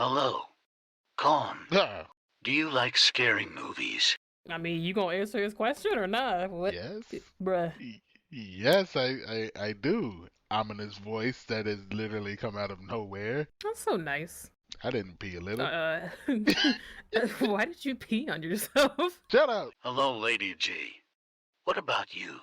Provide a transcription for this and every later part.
Hello. Calm. Ah, Do you like scary movies? I mean, you gonna answer his question or not? What, yes. bruh? Yes, I do. Ominous voice that has literally come out of nowhere. That's so nice. I didn't pee a little. Why did you pee on yourself? Shut up. Hello, Lady G. What about you?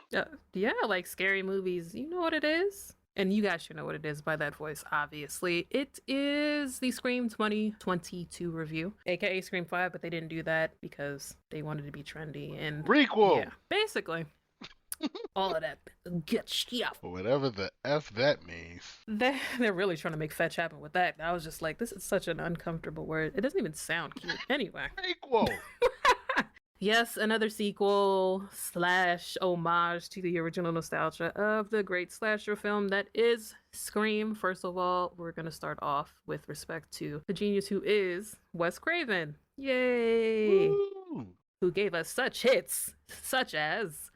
Yeah, like scary movies. You know what it is? And you guys should know what it is by that voice, obviously. It is the Scream 2022 review, aka Scream 5, but they didn't do that because they wanted to be trendy and Requel. yeah, basically. All of that good stuff. Whatever the F that means. They're really trying to make fetch happen with that. I was just like, this is such an uncomfortable word. It doesn't even sound cute. Anyway. Requel. Yes, another sequel / homage to the original nostalgia of the great slasher film that is Scream. First of all, we're going to start off with respect to the genius who is Wes Craven. Yay! Woo. Who gave us such hits, such as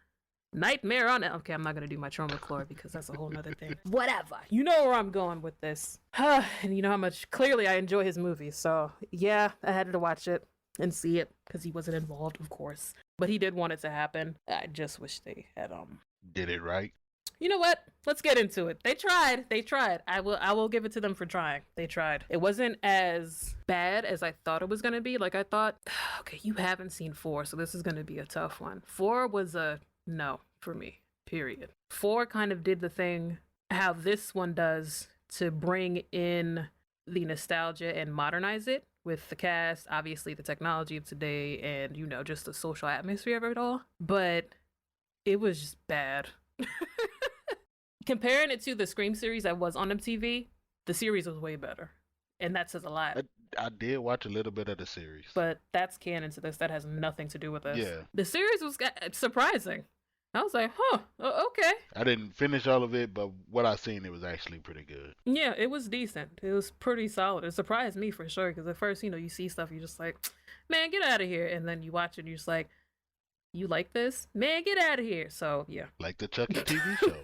Nightmare on Elm. Okay, I'm not going to do my trauma core because that's a whole nother thing. Whatever. You know where I'm going with this. And you know how much clearly I enjoy his movies. So, yeah, I had to watch it and see it because he wasn't involved, of course, but he did want it to happen. I just wish they had Did it right. You know what, let's get into it. They tried. I will give it to them for trying. They tried. It wasn't as bad as I thought it was going to be. Like I thought, okay, you haven't seen 4, so this is going to be a tough one. 4 was a no for me, period. 4 kind of did the thing how this one does to bring in the nostalgia and modernize it with the cast, obviously the technology of today, and you know, just the social atmosphere of it all. But it was just bad. Comparing it to the Scream series that was on MTV, the series was way better. And that says a lot. I did watch a little bit of the series. But that's canon to this. That has nothing to do with us. Yeah. The series was surprising. I was like, huh, okay. I didn't finish all of it, but what I seen, it was actually pretty good. Yeah, it was decent. It was pretty solid. It surprised me for sure, because at first, you know, you see stuff, you're just like, man, get out of here. And then you watch it, and you're just like, you like this? Man, get out of here. So, yeah. Like the Chucky TV show.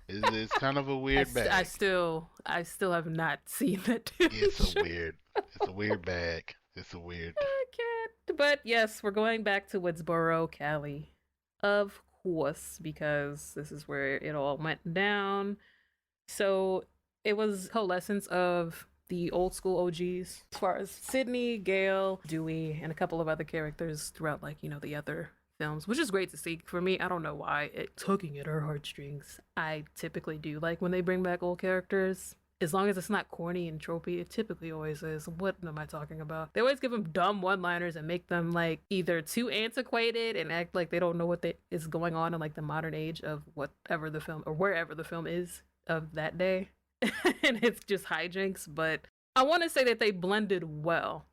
It's kind of a weird bag. I still have not seen that TV It's show. a weird bag. It's a weird. I can't. But yes, we're going back to Woodsboro, Cali. Of course, because this is where it all went down. So it was coalescence of the old school OGs, as far as Sydney, Gail, Dewey, and a couple of other characters throughout, like, you know, the other films, which is great to see. For me, I don't know why, it tugging at our heartstrings. I typically do like when they bring back old characters. As long as it's not corny and tropey, it typically always is. What am I talking about? They always give them dumb one-liners and make them like either too antiquated and act like they don't know what is going on in like the modern age of whatever the film or wherever the film is of that day. And it's just hijinks. But I want to say that they blended well.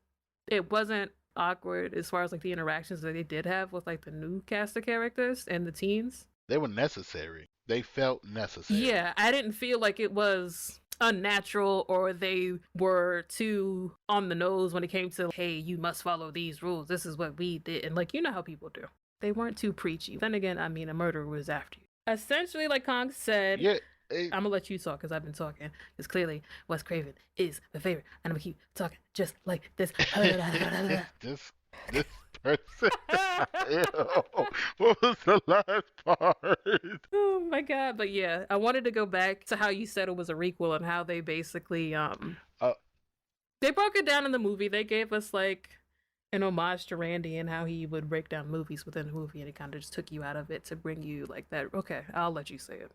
It wasn't awkward as far as like the interactions that they did have with like the new cast of characters and the teens. They were necessary. They felt necessary. Yeah, I didn't feel like it was unnatural or they were too on the nose when it came to, hey, you must follow these rules. This is what we did. And like, you know how people do. They weren't too preachy. Then again, I mean, a murderer was after you. Essentially, like Kong said, Yeah. I'm gonna let you talk because I've been talking. Because clearly, Wes Craven is my favorite, and I'm gonna keep talking just like this. this person. Ew. What was the last part? Oh my god! But yeah, I wanted to go back to how you said it was a requel and how they basically they broke it down in the movie. They gave us like an homage to Randy and how he would break down movies within a movie, and it kind of just took you out of it to bring you like that. Okay, I'll let you say it.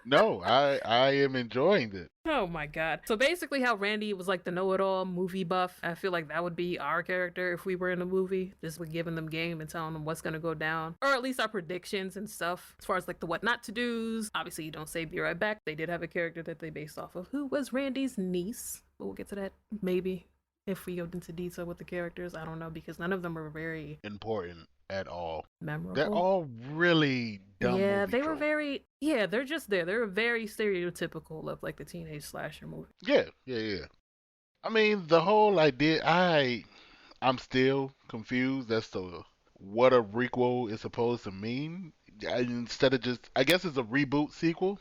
No, I am enjoying it. Oh my god. So basically how Randy was like the know-it-all movie buff, I feel like that would be our character if we were in a movie. Just like giving them game and telling them what's gonna go down. Or at least our predictions and stuff. As far as like the what not to do's. Obviously you don't say be right back. They did have a character that they based off of who was Randy's niece. But we'll get to that maybe if we go into detail with the characters. I don't know because none of them are very important at all. Memorable. They're all really dumb. Yeah, movie they were tropes. very. Yeah, they're just there. They're very stereotypical of like the teenage slasher movie. Yeah. I mean, the whole idea. I'm still confused as to what a requel is supposed to mean. Instead of just, I guess it's a reboot sequel.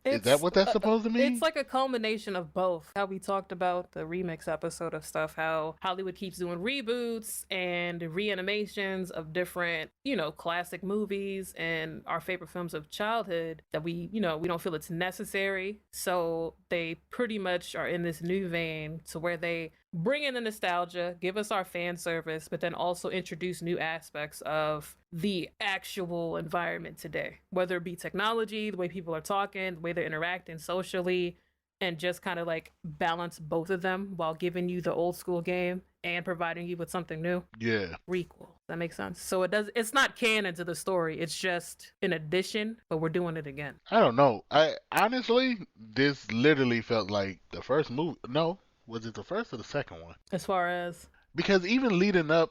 Is that what that's supposed to mean? It's like a culmination of both. How we talked about the remix episode of stuff, how Hollywood keeps doing reboots and reanimations of different, classic movies and our favorite films of childhood that we don't feel it's necessary. So they pretty much are in this new vein to where they bring in the nostalgia, give us our fan service, but then also introduce new aspects of the actual environment today, whether it be technology, the way people are talking, the way they're interacting socially, and just kind of like balance both of them while giving you the old school game and providing you with something new. Yeah. Requel. That makes sense. So it's not canon to the story. It's just an addition, but we're doing it again. I don't know. I honestly, this literally felt like the first movie. No, was it the first or the second one? As far as Because even leading up,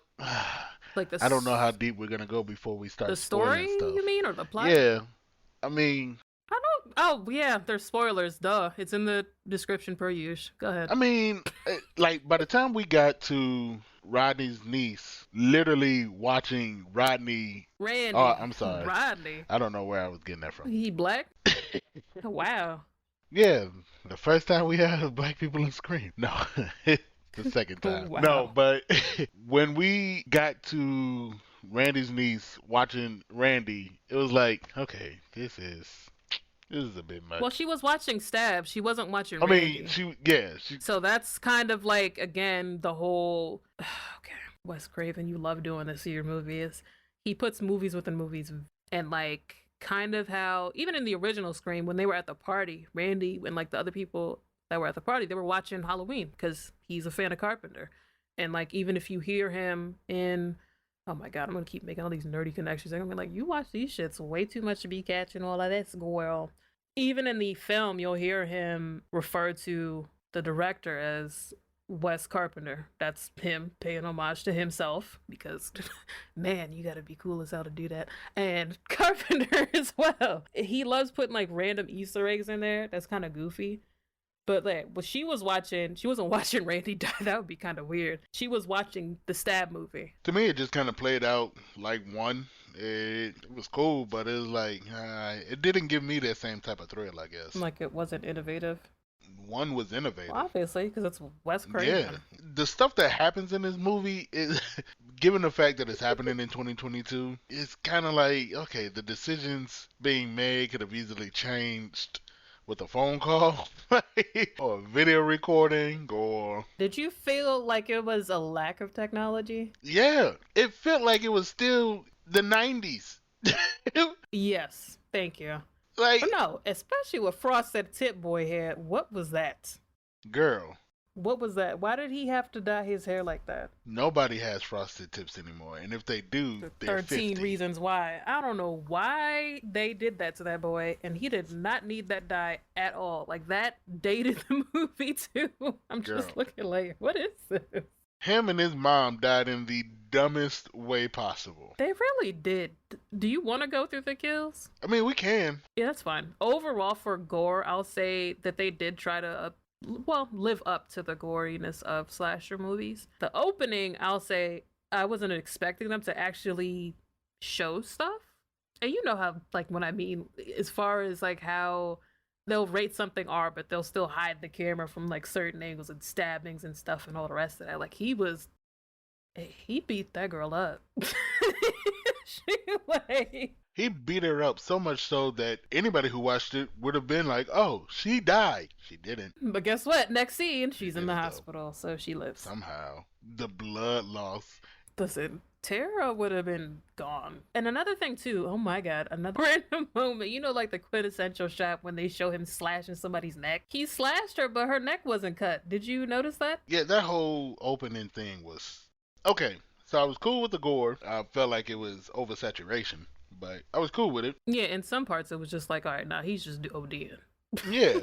like I don't know how deep we're gonna go before we start the story, spoiling stuff. you mean, or the plot? Yeah. I mean, I don't. Oh yeah, there's spoilers. Duh, it's in the description per usual. Go ahead. I mean, like by the time we got to Rodney's niece, literally watching Rodney. Randy. Oh, I'm sorry. Rodney. I don't know where I was getting that from. He black? Wow. Yeah, the first time we had black people in Scream. No, the second time. Wow. No, but when we got to Randy's niece watching Randy, it was like, okay, this is a bit much. Well, she was watching Stab. She wasn't watching I Randy. mean, she. So that's kind of like, again, the whole. Okay, Wes Craven, you love doing this to your movies. He puts movies within movies, and like kind of how even in the original Scream, when they were at the party, Randy and like the other people that were at the party, they were watching Halloween because he's a fan of Carpenter, and like even if you hear him in. Oh my god, I'm gonna keep making all these nerdy connections. I'm gonna be like, you watch these shits way too much to be catching all of this, girl. Even in the film, you'll hear him refer to the director as Wes Carpenter. That's him paying homage to himself because, man, you gotta be cool as hell to do that. And Carpenter as well. He loves putting like random Easter eggs in there. That's kind of goofy. But like, what she wasn't watching Randy die. That would be kind of weird. She was watching the Stab movie. To me, it just kind of played out like one. It was cool, but it was like it didn't give me that same type of thrill, I guess. Like it wasn't innovative. One was innovative. Well, obviously, because it's Wes Craven. Yeah, the stuff that happens in this movie is, given the fact that it's happening in 2022, it's kind of like, okay, the decisions being made could have easily changed with a phone call or a video recording or... Did you feel like it was a lack of technology? Yeah, it felt like it was still the 90s. Yes, thank you. Like, But no, especially with Frosted Tip Boy hair. What was that? girl, What was that? Why did he have to dye his hair like that? nobody has frosted tips anymore, and if they do, they're 13 50. reasons why. I don't know why they did that to that boy, and he did not need that dye at all. Like, that dated the movie, too. I'm just Girl. looking like, what is this? Him and his mom died in the dumbest way possible. They really did. Do you want to go through the kills? I mean, we can. Yeah, that's fine. Overall, for gore, I'll say that they did try to, live up to the goriness of slasher movies. The opening, I'll say, I wasn't expecting them to actually show stuff. And you know how, like, when I mean, as far as, like, how they'll rate something R, but they'll still hide the camera from, like, certain angles and stabbings and stuff and all the rest of that. Like, he beat that girl up. He beat her up so much so that anybody who watched it would have been like, oh, she died. She didn't. But guess what? Next scene, she's in the did, though. hospital, so she lives. Somehow. The blood loss. Listen, Tara would have been gone. And another thing too, oh my god, another random moment. You know, like the quintessential shot when they show him slashing somebody's neck. He slashed her, but her neck wasn't cut. Did you notice that? Yeah, that whole opening thing was... Okay, so I was cool with the gore. I felt like it was oversaturation, but I was cool with it. Yeah, in some parts it was just like, all right, nah, he's just ODing. Yeah.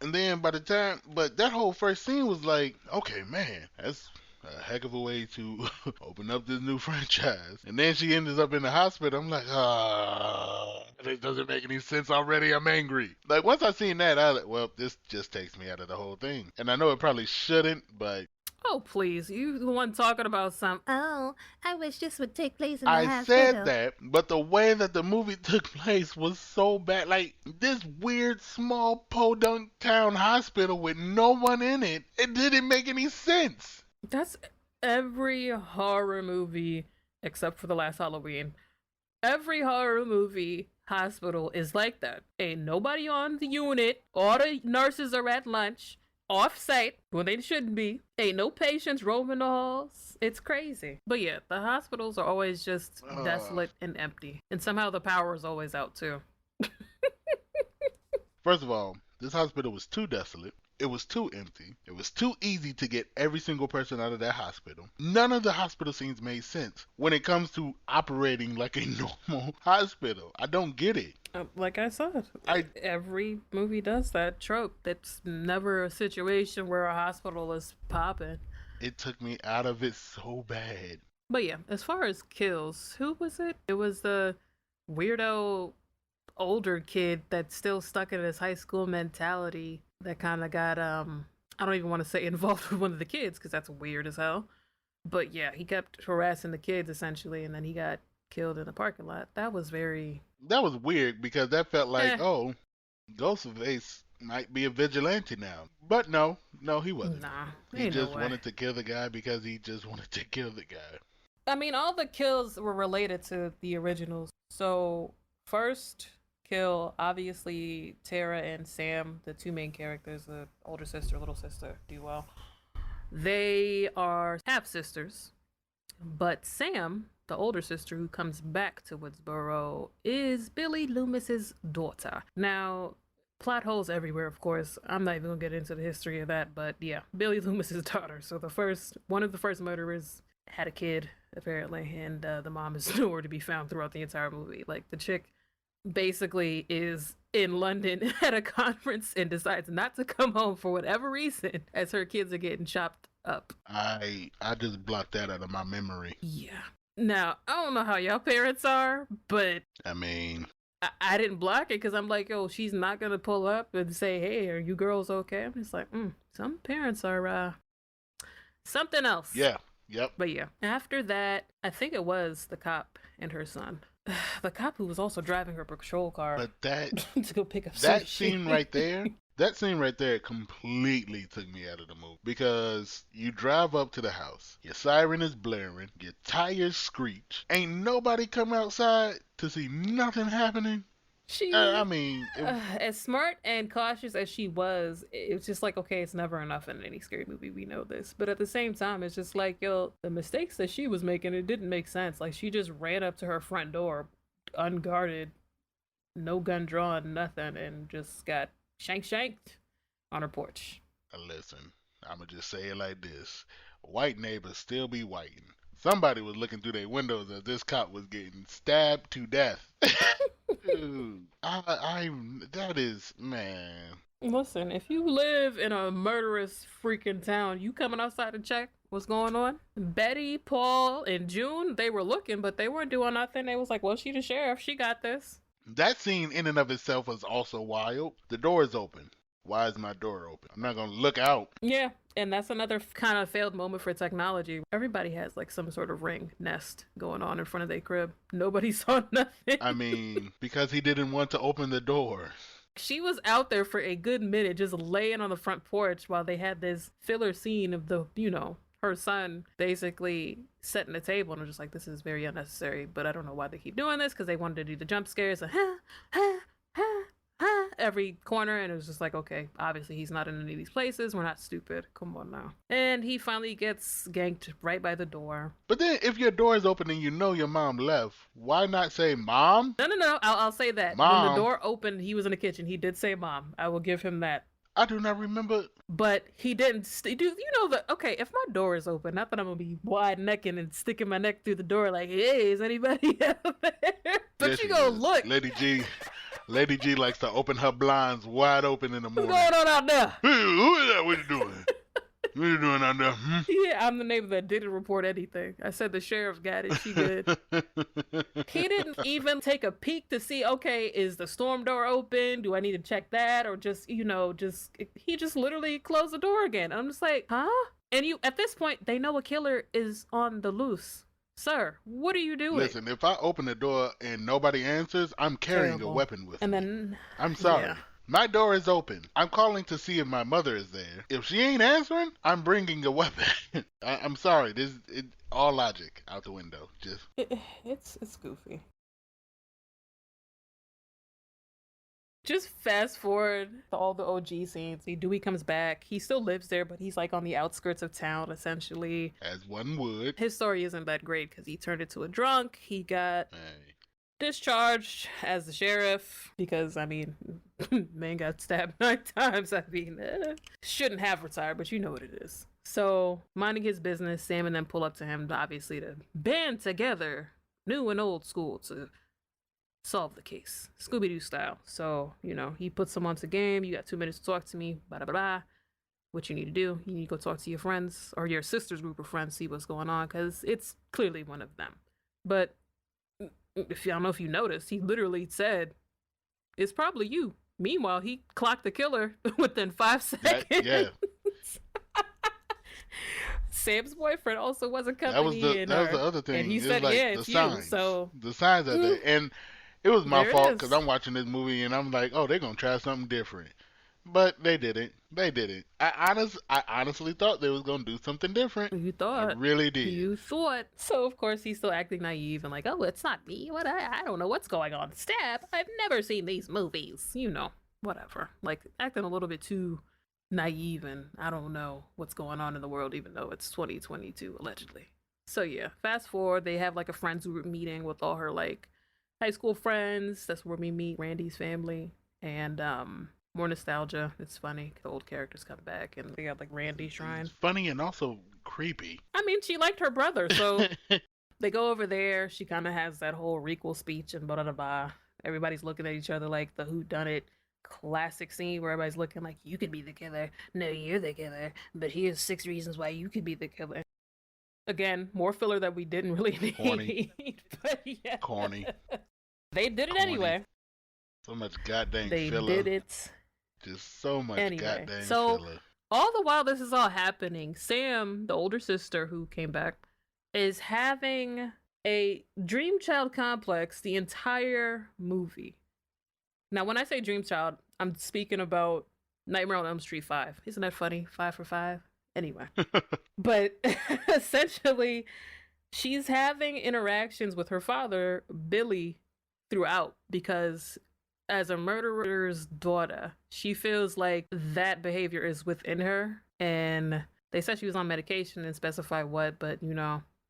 And then by the time... But that whole first scene was like, okay, man, that's a heck of a way to open up this new franchise. And then she ends up in the hospital. I'm like, this doesn't make any sense already. I'm angry. Like, once I seen that, I was like, well, this just takes me out of the whole thing. And I know it probably shouldn't, but... Oh, please. You the one talking about some, oh, I wish this would take place in the I hospital. said that, but the way that the movie took place was so bad. Like, this weird, small, podunk town hospital with no one in it, it didn't make any sense. That's every horror movie except for the last Halloween. Every horror movie hospital is like that. Ain't nobody on the unit. All the nurses are at lunch, off site when they shouldn't be. Ain't no patients roaming the halls. It's crazy. But yeah, the hospitals are always just desolate and empty. And somehow the power is always out too. First of all, this hospital was too desolate. It was too empty. It was too easy to get every single person out of that hospital. None of the hospital scenes made sense when it comes to operating like a normal hospital. I don't get it. Like I said, every movie does that trope. It's never a situation where a hospital is popping. It took me out of it so bad. But yeah, as far as kills, who was it? It was the weirdo older kid that's still stuck in his high school mentality that kind of got I don't even want to say involved with one of the kids because that's weird as hell. But yeah, he kept harassing the kids essentially, and then he got killed in the parking lot. That was weird because that felt like, oh, Ghostface might be a vigilante now. But no, he wasn't. Nah, he just wanted to kill the guy because he just wanted to kill the guy. I mean, all the kills were related to the originals. So first kill, obviously Tara and Sam, the two main characters, the older sister, little sister duo. They are half sisters, but Sam, the older sister who comes back to Woodsboro, is Billy Loomis's daughter. Now, plot holes everywhere, of course. I'm not even gonna get into the history of that, but yeah, Billy Loomis's daughter. So one of the first murderers had a kid apparently, and the mom is nowhere to be found throughout the entire movie. Like, the chick basically is in London at a conference and decides not to come home for whatever reason as her kids are getting chopped up. I just blocked that out of my memory. Yeah. Now, I don't know how y'all parents are, but I mean, I didn't block it because I'm like, oh, she's not gonna pull up and say, hey, are you girls okay? I'm just like, some parents are something else. Yeah. Yep. But yeah, after that, I think it was the cop and her son. The cop who was also driving her patrol car. But that to go pick up that scene right there, completely took me out of the movie because you drive up to the house, your siren is blaring, your tires screech, ain't nobody come outside to see nothing happening. I mean, as smart and cautious as she was, it's just like, okay, it's never enough in any scary movie. We know this, but at the same time, it's just like, yo, the mistakes that she was making, it didn't make sense. Like, she just ran up to her front door, unguarded, no gun drawn, nothing, and just got shanked on her porch. Listen, I'ma just say it like this: white neighbors still be whiting. Somebody was looking through their windows as this cop was getting stabbed to death. Dude, that is, man. Listen, if you live in a murderous freaking town, you coming outside to check what's going on? Betty, Paul, and June, they were looking, but they weren't doing nothing. They was like, well, she the sheriff. She got this. That scene in and of itself was also wild. The door is open. Why is my door open? I'm not going to look out. Yeah, and that's another kind of failed moment for technology. Everybody has like some sort of ring nest going on in front of their crib. Nobody saw nothing. I mean, because he didn't want to open the door. She was out there for a good minute just laying on the front porch while they had this filler scene of her son basically setting the table, and I'm just like, this is very unnecessary, but I don't know why they keep doing this because they wanted to do the jump scares. So, every corner, and it was just like, okay, obviously he's not in any of these places. We're not stupid. Come on now. And he finally gets ganked right by the door. But then if your door is open and you know your mom left, why not say mom? No. I'll say that. Mom. When the door opened, he was in the kitchen. He did say mom. I will give him that. I do not remember. But he didn't. Okay, if my door is open, not that I'm going to be wide necking and sticking my neck through the door like, hey, is anybody out there? But yes, you go look. Lady G likes to open her blinds wide open in the morning. What's going on out there? Hey, who is that? What you doing? What are you doing out there? Hmm? Yeah, I'm the neighbor that didn't report anything. I said the sheriff got it. She did. He didn't even take a peek to see, okay, is the storm door open? Do I need to check that? Or just, he just literally closed the door again. I'm just like, huh? And at this point, they know a killer is on the loose. Sir, what are you doing? Listen, if I open the door and nobody answers, I'm carrying a weapon with me. And then, I'm sorry. yeah. My door is open. I'm calling to see if my mother is there. If she ain't answering, I'm bringing a weapon. I'm sorry. All logic out the window. It's goofy. Just fast forward to all the OG scenes. Dewey comes back. He still lives there, but he's like on the outskirts of town, essentially. As one would. His story isn't that great because he turned into a drunk. He got discharged as the sheriff because, I mean, man got stabbed 9 times. I mean, shouldn't have retired, but you know what it is. So, minding his business, Sam and them pull up to him, obviously, to band together, new and old school, to solve the case, Scooby-Doo style. So, he puts them onto game. You got 2 minutes to talk to me, blah, blah, blah. What you need to do, you need to go talk to your friends or your sister's group of friends, see what's going on, because it's clearly one of them. But I don't know if you noticed, he literally said, it's probably you. Meanwhile, he clocked the killer within 5 seconds. Yeah. Sam's boyfriend also wasn't coming that was the other thing. And he it said, was like yeah, the it's signs. you. So the signs are there. And it was my fault it is. because I'm watching this movie and I'm like, oh, they're going to try something different. But they didn't. I honestly thought they was going to do something different. You thought. I really did. You thought. So, of course, he's still acting naive and like, oh, it's not me. What? I don't know what's going on. Stab. I've never seen these movies. Whatever. Like, acting a little bit too naive and I don't know what's going on in the world, even though it's 2022, allegedly. So, yeah. Fast forward. They have, like, a friends group meeting with all her, like, high school friends. That's where we meet Randy's family. And, more nostalgia. It's funny. The old characters come back and they got like Randy Shrine. It's funny and also creepy. I mean, she liked her brother, so they go over there. She kind of has that whole requel speech and blah, blah, blah. Everybody's looking at each other like the whodunit classic scene where everybody's looking like, you could be the killer. No, you're the killer. But here's 6 reasons why you could be the killer. Again, more filler that we didn't really need. Corny. But yeah. Corny. They did it anyway. So much goddamn they filler. They did it. Just so much goddamn so, filler. All the while this is all happening, Sam, the older sister who came back, is having a dream child complex the entire movie. Now, when I say dream child, I'm speaking about Nightmare on Elm Street 5. Isn't that funny? 5 for 5? Anyway. But essentially, she's having interactions with her father, Billy, throughout because as a murderer's daughter, she feels like that behavior is within her. And they said she was on medication and specify what, but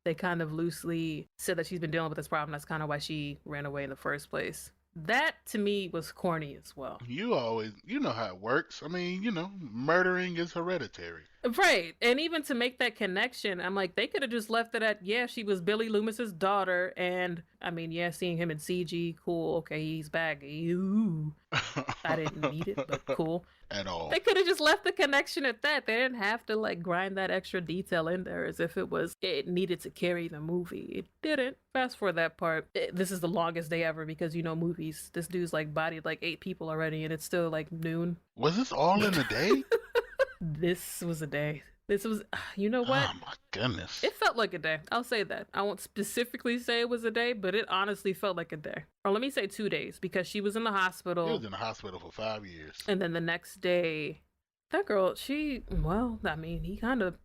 they kind of loosely said that she's been dealing with this problem. That's kind of why she ran away in the first place. That to me was corny as well. You know how it works. I mean, murdering is hereditary. Right. And even to make that connection, I'm like, they could have just left it at, yeah, she was Billy Loomis's daughter. And I mean, yeah, seeing him in CG, cool. Okay, he's back. Ooh. I didn't need it, but cool. At all. They could have just left the connection at that. They didn't have to like grind that extra detail in there as if it needed to carry the movie. It didn't. Fast forward that part. This is the longest day ever because movies. This dude's like bodied like 8 people already and it's still like noon. Was this all in a day? This was a day. This was, you know what? Oh my goodness. It felt like a day. I'll say that. I won't specifically say it was a day, but it honestly felt like a day. Or let me say 2 days because she was in the hospital. She was in the hospital for 5 years. And then the next day, that girl, he kind of,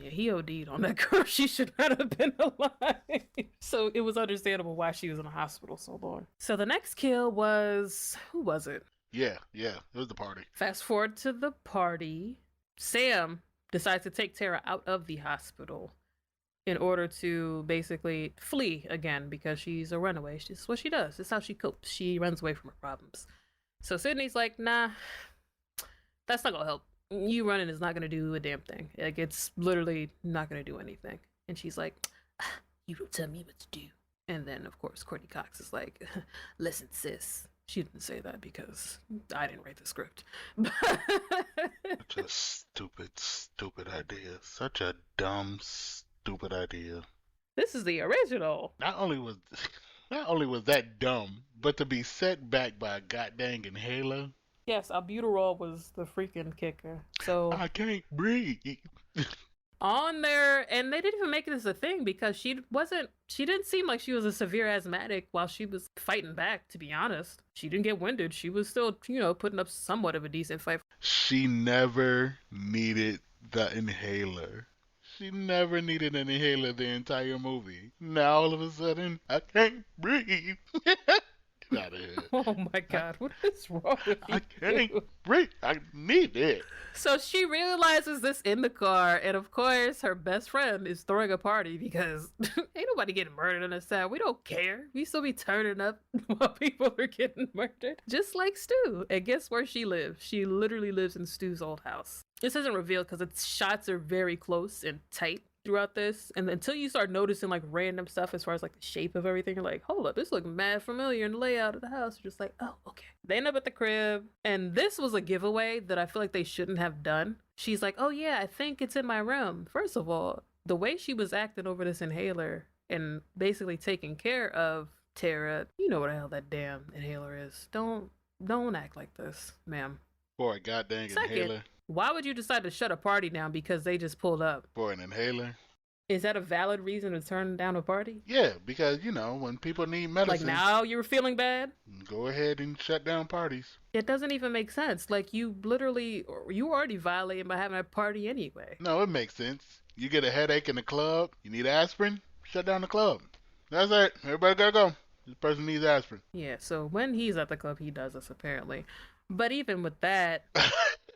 he OD'd on that girl. She should not have been alive. So it was understandable why she was in the hospital so long. So the next kill was, who was it? Yeah, it was the party. Fast forward to the party. Sam decides to take Tara out of the hospital in order to basically flee again because she's a runaway. It's what she does. It's how she copes. She runs away from her problems. So Sydney's like, nah, that's not gonna help. You running is not gonna do a damn thing. Like, it's literally not gonna do anything. And she's like, you don't tell me what to do. And then, of course, Courtney Cox is like, listen, sis, She didn't say that because I didn't write the script. Such a stupid idea. Such a dumb, stupid idea. This is the original. Not only was not only was that dumb, but to be set back by a goddamn inhaler. Yes, albuterol was the freaking kicker. So I can't breathe. on there, and they didn't even make this a thing because she didn't seem like she was a severe asthmatic while she was fighting back, to be honest. She didn't get winded. She was still, putting up somewhat of a decent fight. She never needed the inhaler. She never needed an inhaler the entire movie. Now all of a sudden, I can't breathe. Get out of here. Oh my god, what is wrong with you? I can't breathe. I need it. So she realizes this in the car, and of course, her best friend is throwing a party because ain't nobody getting murdered in this town. We don't care. We still be turning up while people are getting murdered. Just like Stu. And guess where she lives? She literally lives in Stu's old house. This isn't revealed because its shots are very close and tight throughout this, and until you start noticing like random stuff as far as like the shape of everything, you're like, hold up, this looks mad familiar in the layout of the house. You're just like, oh, okay. They end up at the crib, and this was a giveaway that I feel like they shouldn't have done. She's like, oh yeah, I think it's in my room. First of all, the way she was acting over this inhaler and basically taking care of Tara, you know what the hell that damn inhaler is. Don't act like this, ma'am. For a goddamn inhaler. Why would you decide to shut a party down because they just pulled up? For an inhaler? Is that a valid reason to turn down a party? Yeah, because, when people need medicine. Like now you're feeling bad? Go ahead and shut down parties. It doesn't even make sense. Like you were already violating by having a party anyway. No, it makes sense. You get a headache in the club, you need aspirin, shut down the club. That's it. Everybody gotta go. This person needs aspirin. Yeah, so when he's at the club, he does this apparently. But even with that,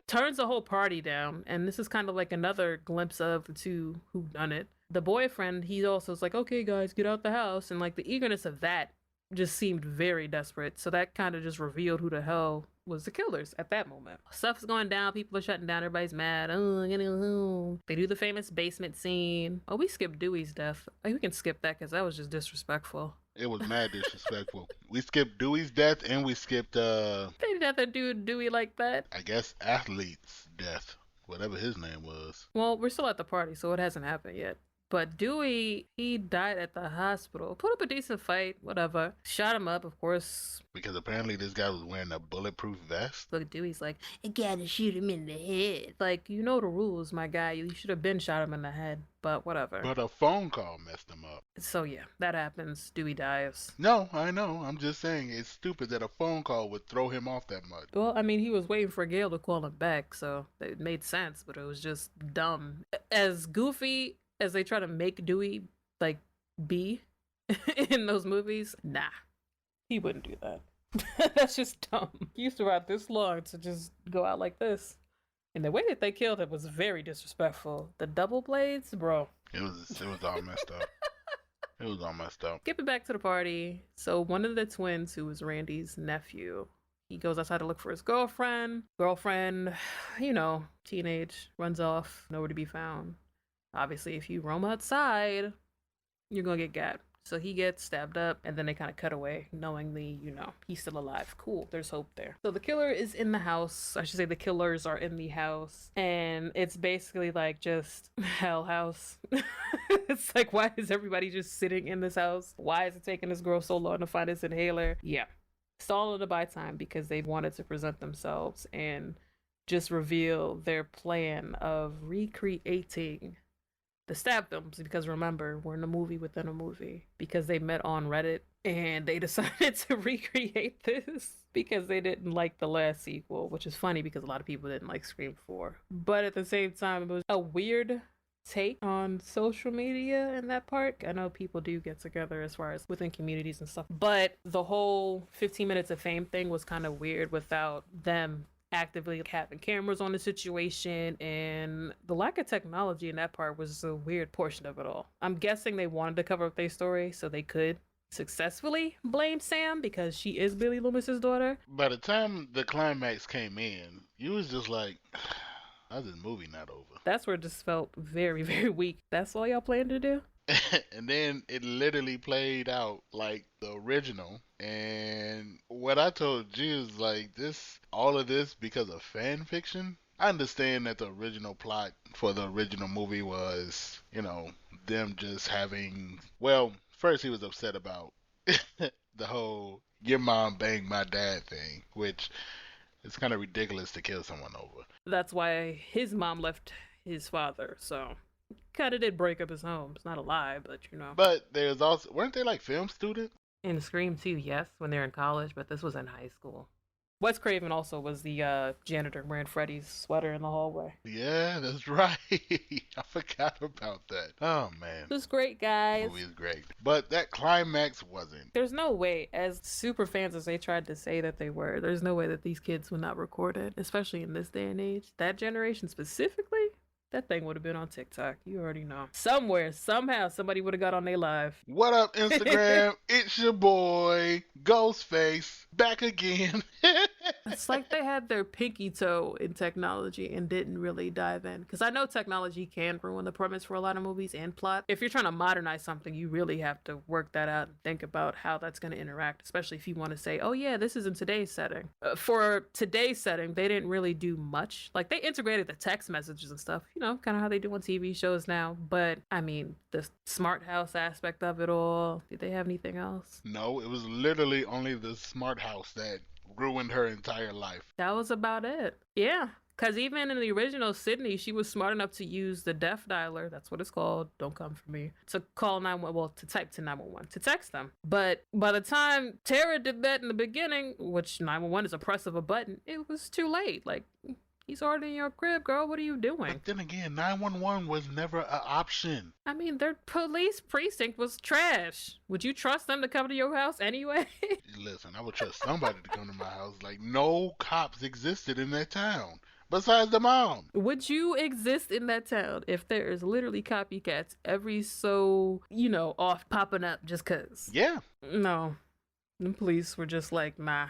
turns the whole party down, and this is kind of like another glimpse of the two who done it. The boyfriend, he also is like, okay guys, get out the house, and like the eagerness of that just seemed very desperate. So that kind of just revealed who the hell was the killers at that moment. Stuff's going down, people are shutting down, everybody's mad. Oh, they do the famous basement scene. Oh, we skipped Dewey's death. We can skip that because that was just disrespectful. It was mad disrespectful. We skipped Dewey's death and we skipped They didn't have to do Dewey like that. I guess athlete's death. Whatever his name was. Well, we're still at the party, so it hasn't happened yet. But Dewey, he died at the hospital. Put up a decent fight, whatever. Shot him up, of course. Because apparently this guy was wearing a bulletproof vest. Look, Dewey's like, I gotta shoot him in the head. Like, you know the rules, my guy. You should have been shot him in the head. But whatever. But a phone call messed him up. So yeah, that happens. Dewey dies. No, I know. I'm just saying it's stupid that a phone call would throw him off that much. Well, I mean, he was waiting for Gail to call him back, so it made sense, but it was just dumb. As goofy as they try to make Dewey, like, be in those movies, nah. He wouldn't do that. That's just dumb. He used to ride this long to just go out like this. And the way that they killed him was very disrespectful. The double blades, bro. It was all messed up. It was all messed up. Skipping back to the party. So one of the twins, who was Randy's nephew, he goes outside to look for his girlfriend. Girlfriend, teenage, runs off, nowhere to be found. Obviously, if you roam outside, you're gonna get got. So he gets stabbed up, and then they kind of cut away, knowingly, he's still alive. Cool, there's hope there. So the killer is in the house. I should say the killers are in the house, and it's basically like just hell house. It's like, why is everybody just sitting in this house? Why is it taking this girl so long to find this inhaler? Yeah, it's all in the buy time because they wanted to present themselves and just reveal their plan of recreating the stab films, because remember, we're in a movie within a movie, because they met on Reddit and they decided to recreate this because they didn't like the last sequel, which is funny because a lot of people didn't like Scream 4. But at the same time, it was a weird take on social media in that part. I know people do get together as far as within communities and stuff, but the whole 15 minutes of fame thing was kind of weird without them actively having cameras on the situation, and the lack of technology in that part was a weird portion of it all. I'm guessing they wanted to cover up their story so they could successfully blame Sam because she is Billy Loomis's daughter. By the time the climax came in, you was just like, how's this movie not over? That's where it just felt very, very weak. That's all y'all planned to do? And then it literally played out like the original, And what I told G is like this, all of this because of fan fiction. I understand that the original plot for the original movie was, them just having. Well, first he was upset about the whole "your mom banged my dad" thing, which is kind of ridiculous to kill someone over. That's why his mom left his father, so kind of did break up his home. It's not a lie, but But there's also, weren't they like film students? In Scream 2, yes, when they're in college, but this was in high school. Wes Craven also was the janitor wearing Freddy's sweater in the hallway. Yeah, that's right. I forgot about that. Oh man. It was great, guys. The movie is great. But that climax wasn't. There's no way, as super fans as they tried to say that they were, there's no way that these kids would not record it, especially in this day and age. That generation specifically, that thing would have been on TikTok. You already know. Somewhere, somehow, somebody would have got on their live. What up, Instagram? It's your boy, Ghostface, back again. It's like they had their pinky toe in technology and didn't really dive in. Because I know technology can ruin the premise for a lot of movies and plot. If you're trying to modernize something, you really have to work that out and think about how that's going to interact, especially if you want to say, oh yeah, this is in today's setting. For today's setting, they didn't really do much. Like, they integrated the text messages and stuff, kind of how they do on TV shows now. But, I mean, the smart house aspect of it all, did they have anything else? No, it was literally only the smart house that ruined her entire life. That was about it. Yeah. Because even in the original Sydney, she was smart enough to use the death dialer, that's what it's called, don't come for me, to call 911, well, to type to 911, to text them. But by the time Tara did that in the beginning, which 911 is a press of a button, it was too late. Like, he's already in your crib, girl. What are you doing? But then again, 911 was never an option. I mean, their police precinct was trash. Would you trust them to come to your house anyway? Listen, I would trust somebody to come to my house. Like, no cops existed in that town. Besides the mom. Would you exist in that town if there's literally copycats every so, off popping up just cause? Yeah. No. The police were just like, nah.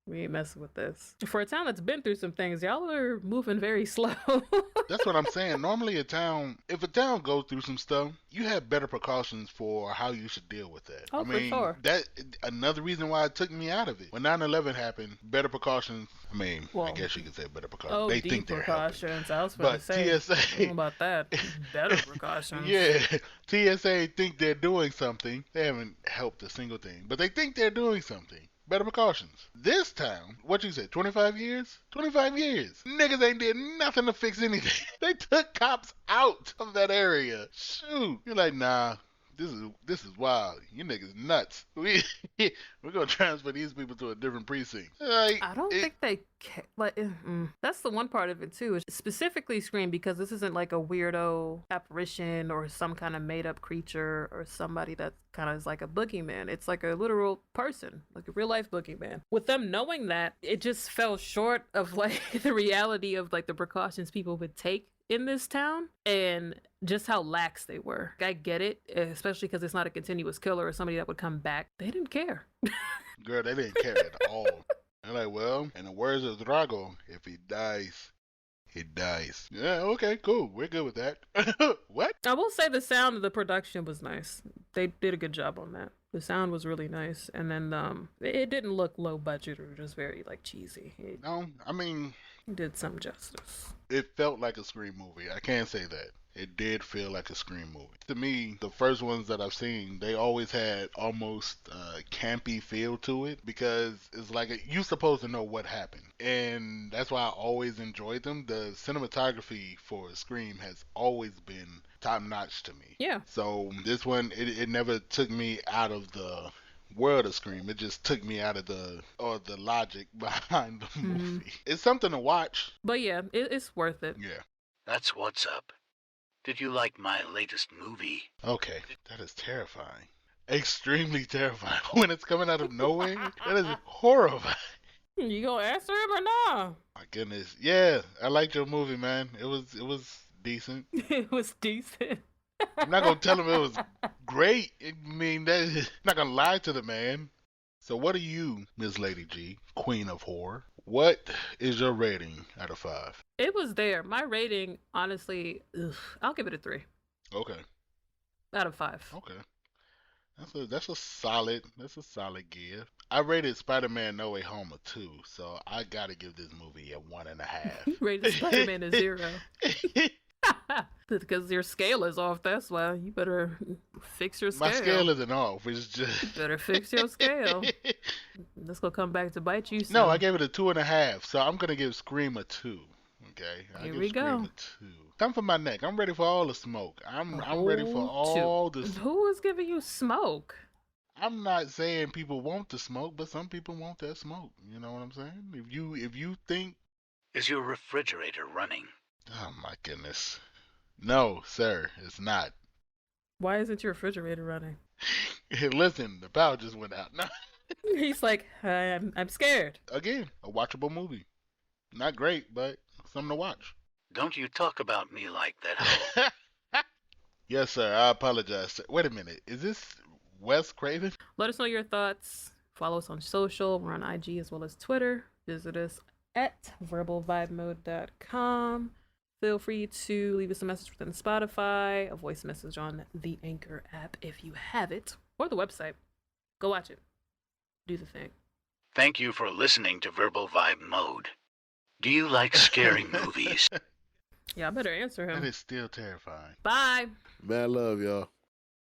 We ain't messing with this. For a town that's been through some things, y'all are moving very slow. That's what I'm saying. Normally if a town goes through some stuff, you have better precautions for how you should deal with that. Oh, for sure. That another reason why it took me out of it. When 9/11 happened, better precautions. I guess you could say better precautions. Oh, they deep think they're precautions. Helping. I was going to say. TSA. I don't know about that. Better precautions. Yeah. TSA think they're doing something. They haven't helped a single thing, but they think they're doing something. Better precautions. This town, what you said, 25 years? 25 years. Niggas ain't did nothing to fix anything. They took cops out of that area. Shoot. You're like, nah, this is wild. You niggas nuts. We're gonna transfer these people to a different precinct. Like, I don't think they that's the one part of it too. It's specifically Scream because this isn't like a weirdo apparition or some kind of made up creature or somebody that kind of is like a boogeyman. It's like a literal person, like a real life boogeyman. With them knowing that, it just fell short of like the reality of like the precautions people would take in this town and just how lax they were. I get it, especially because it's not a continuous killer or somebody that would come back. They didn't care. Girl, they didn't care at all. They're like, well, in the words of Drago, if he dies, he dies. Yeah, okay, cool. We're good with that. What? I will say the sound of the production was nice. They did a good job on that. The sound was really nice. And then it didn't look low budget or just very like cheesy. It did some justice. It felt like a Scream movie. I can't say that. It did feel like a Scream movie. To me, the first ones that I've seen, they always had almost a campy feel to it because it's like you're supposed to know what happened. And that's why I always enjoyed them. The cinematography for Scream has always been top notch to me. Yeah. So this one, it never took me out of the world of Scream. It just took me out of the logic behind the movie. It's something to watch. But yeah, it's worth it. Yeah. That's what's up. Did you like my latest movie? Okay, that is terrifying. Extremely terrifying. When it's coming out of nowhere, that is horrifying. You gonna answer him or nah? My goodness. Yeah, I liked your movie, man. It was decent. It was decent. I'm not gonna tell him it was great. I'm not gonna lie to the man. So what are you, Miss Lady G, Queen of Horror? What is your rating out of 5? It was there. My rating, honestly, I'll give it a 3. Okay. Out of 5. Okay. That's a solid give. I rated Spider-Man No Way Home a 2, so I gotta give this movie a 1.5. You rated Spider-Man a 0. Because your scale is off, that's why. You better fix your scale. My scale isn't off. It's just You better fix your scale. This gonna come back to bite you soon. No, I gave it a 2.5, so I'm gonna give Scream a 2. Okay, Here give we Scream go. a 2. Come for my neck. I'm ready for all the smoke. I'm ready for all the. Who is giving you smoke? I'm not saying people want the smoke, but some people want that smoke. You know what I'm saying? If you think, Is your refrigerator running? oh my goodness, no, sir, it's not. Why isn't your refrigerator running? Listen, the power just went out. No. He's like, I'm scared. Again, a watchable movie. Not great, but something to watch. Don't you talk about me like that, Ho. Yes, sir. I apologize. Sir. Wait a minute. Is this Wes Craven? Let us know your thoughts. Follow us on social. We're on IG as well as Twitter. Visit us at verbalvibemode.com. Feel free to leave us a message within Spotify, a voice message on the Anchor app if you have it, or the website. Go watch it. Do the thing. Thank you for listening to Verbal Vibe Mode. Do you like scary movies? Yeah, I better answer him. That is still terrifying. Bye. Mad love, y'all.